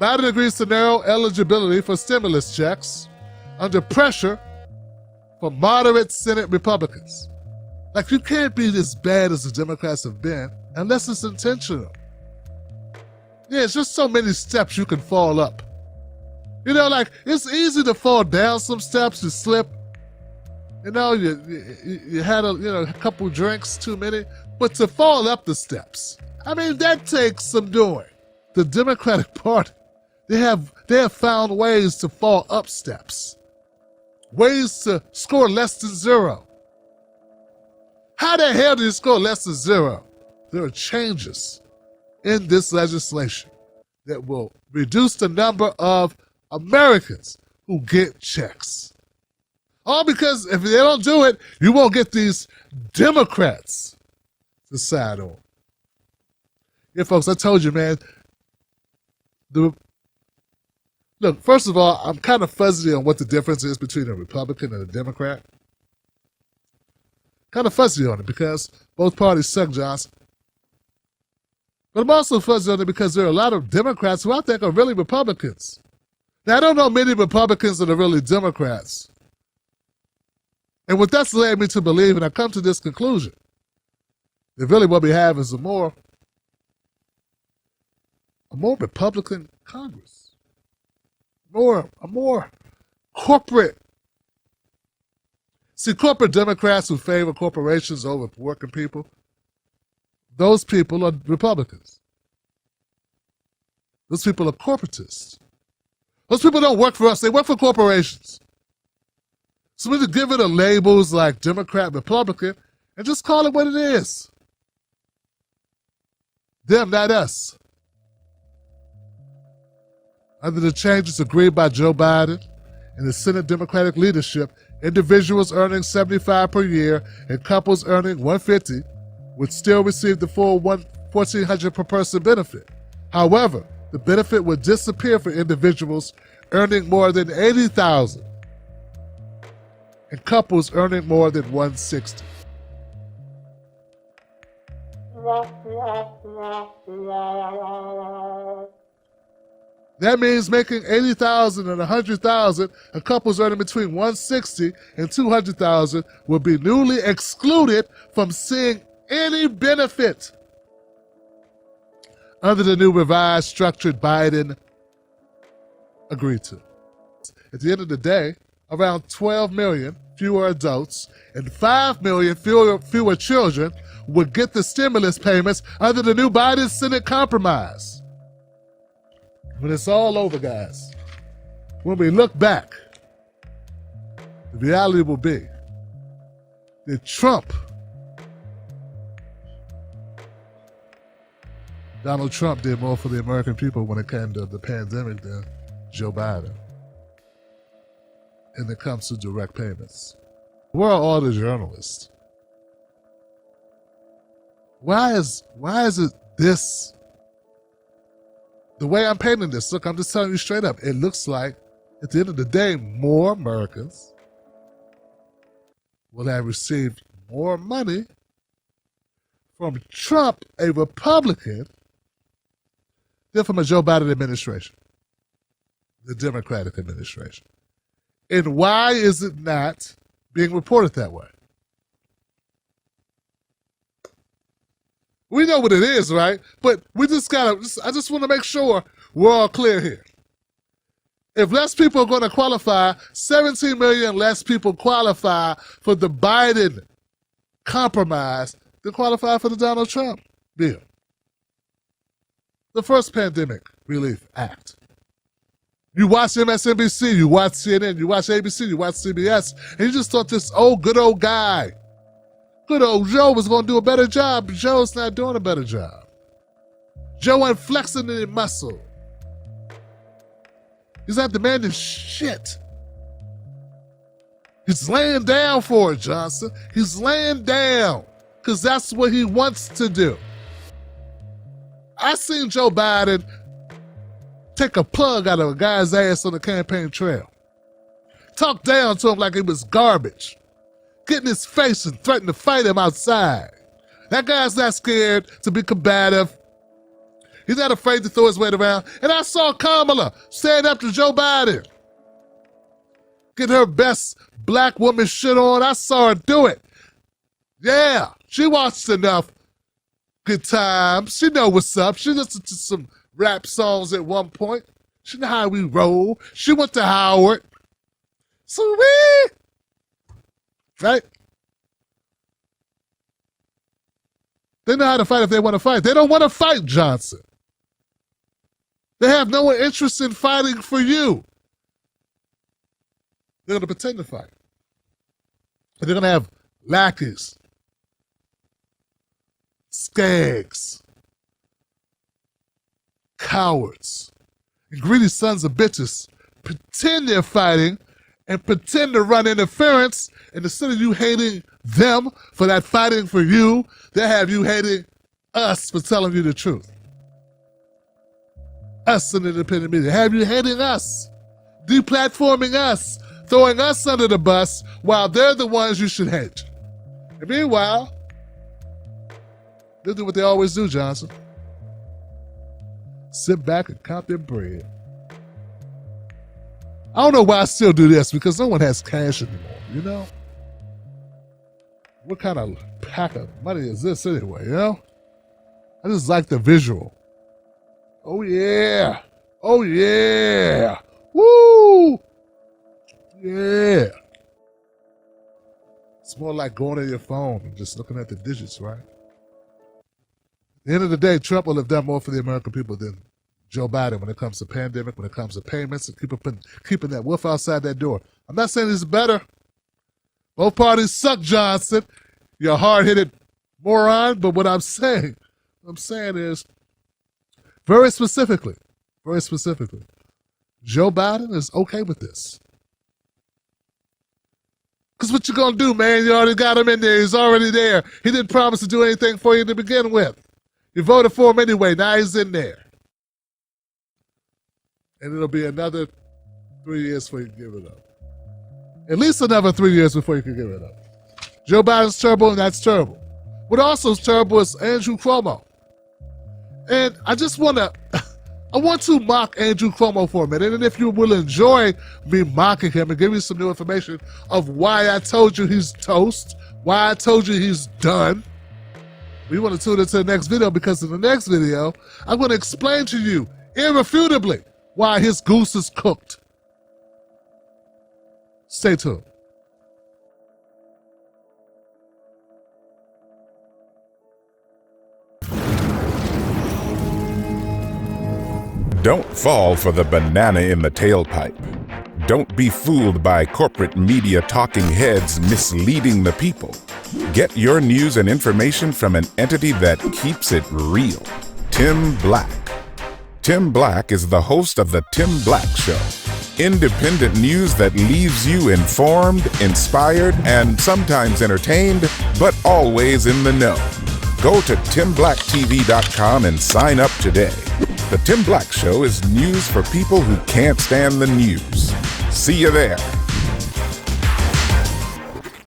Biden agrees to narrow eligibility for stimulus checks under pressure from moderate Senate Republicans. Like, you can't be as bad as the Democrats have been unless it's intentional. Yeah, it's just so many steps you can fall up. You know, like, it's easy to fall down some steps, you slip. You know, you had a couple drinks too many, but to fall up the steps, I mean, that takes some doing. The Democratic Party, they have found ways to fall up steps, ways to score less than zero. How the hell do you score less than zero? There are changes in this legislation that will reduce the number of Americans who get checks. All because if they don't do it, you won't get these Democrats to side on. Yeah, folks, I told you, man. Look, first of all, I'm kind of fuzzy on what the difference is between a Republican and a Democrat. Kind of fuzzy on it because both parties suck Johnson. But I'm also fuzzy on it because there are a lot of Democrats who I think are really Republicans. Now, I don't know many Republicans that are really Democrats. And what that's led me to believe, and I come to this conclusion, that really what we have is a more Republican Congress. A more corporate. See, corporate Democrats who favor corporations over working people, those people are Republicans. Those people are corporatists. Those people don't work for us, they work for corporations. So we just give it a labels like Democrat, Republican, and just call it what it is. Them, not us. Under the changes agreed by Joe Biden and the Senate Democratic leadership, individuals earning $75,000 per year and couples earning $150,000 would still receive the full $1,400 per person benefit. However, the benefit would disappear for individuals earning more than $80,000 and couples earning more than $160,000. That means making $80,000 and $100,000, and couples earning between $160,000 and $200,000 will be newly excluded from seeing any benefit under the new revised structured Biden agreed to. At the end of the day, around 12 million fewer adults and 5 million fewer children would get the stimulus payments under the new Biden Senate compromise. When it's all over, guys, when we look back, the reality will be that Donald Trump did more for the American people when it came to the pandemic than Joe Biden. And it comes to direct payments. Where are all the journalists? Why is it this? The way I'm painting this, look, I'm just telling you straight up, it looks like, at the end of the day, more Americans will have received more money from Trump, a Republican, than from a Joe Biden administration, the Democratic administration. And why is it not being reported that way? We know what it is, right? But we just I just want to make sure we're all clear here. If less people are going to qualify, 17 million less people qualify for the Biden compromise than qualify for the Donald Trump bill. The first Pandemic Relief Act. You watch MSNBC, you watch CNN, you watch ABC, you watch CBS, and you just thought this good old guy, good old Joe was going to do a better job, but Joe's not doing a better job. Joe ain't flexing any muscle. He's not demanding shit. He's laying down for it, Johnson. He's laying down because that's what he wants to do. I seen Joe Biden take a plug out of a guy's ass on the campaign trail. Talk down to him like it was garbage. Get in his face and threaten to fight him outside. That guy's not scared to be combative. He's not afraid to throw his weight around. And I saw Kamala stand up to Joe Biden, get her best black woman shit on. I saw her do it. Yeah, she watched enough Good Times. She know what's up. She listened to some rap songs at one point. She know how we roll. She went to Howard. Sweet. Right? They know how to fight if they want to fight. They don't want to fight Johnson. They have no interest in fighting for you. They're going to pretend to fight. And they're going to have lackeys, skags, cowards, and greedy sons of bitches pretend they're fighting and pretend to run interference, and instead of you hating them for that fighting for you, they have you hating us for telling you the truth. Us in the independent media. Have you hating us, deplatforming us, throwing us under the bus while they're the ones you should hate. And meanwhile, they'll do what they always do, Johnson. Sit back and count their bread. I don't know why I still do this, because no one has cash anymore, you know? What kind of pack of money is this anyway, you know? I just like the visual. Oh yeah. Oh yeah. Woo! Yeah. It's more like going to your phone and just looking at the digits, right? At the end of the day, Trump will have done more for the American people than Joe Biden when it comes to pandemic, when it comes to payments, and keeping that wolf outside that door. I'm not saying it's better. Both parties suck, Johnson. You're a hard-headed moron, but what I'm saying is, very specifically, Joe Biden is okay with this. Because what you gonna do, man? You already got him in there. He's already there. He didn't promise to do anything for you to begin with. You voted for him anyway. Now he's in there. And it'll be another 3 years before you can give it up. At least another 3 years before you can give it up. Joe Biden's terrible, and that's terrible. What also is terrible is Andrew Cuomo. And I want to mock Andrew Cuomo for a minute, and if you will enjoy me mocking him and give you some new information of why I told you he's toast, why I told you he's done, we want to tune into the next video, because in the next video, I'm going to explain to you irrefutably why his goose is cooked. Stay tuned. Don't fall for the banana in the tailpipe. Don't be fooled by corporate media talking heads misleading the people. Get your news and information from an entity that keeps it real. Tim Black. Tim Black is the host of The Tim Black Show. Independent news that leaves you informed, inspired, and sometimes entertained, but always in the know. Go to timblacktv.com and sign up today. The Tim Black Show is news for people who can't stand the news. See you there.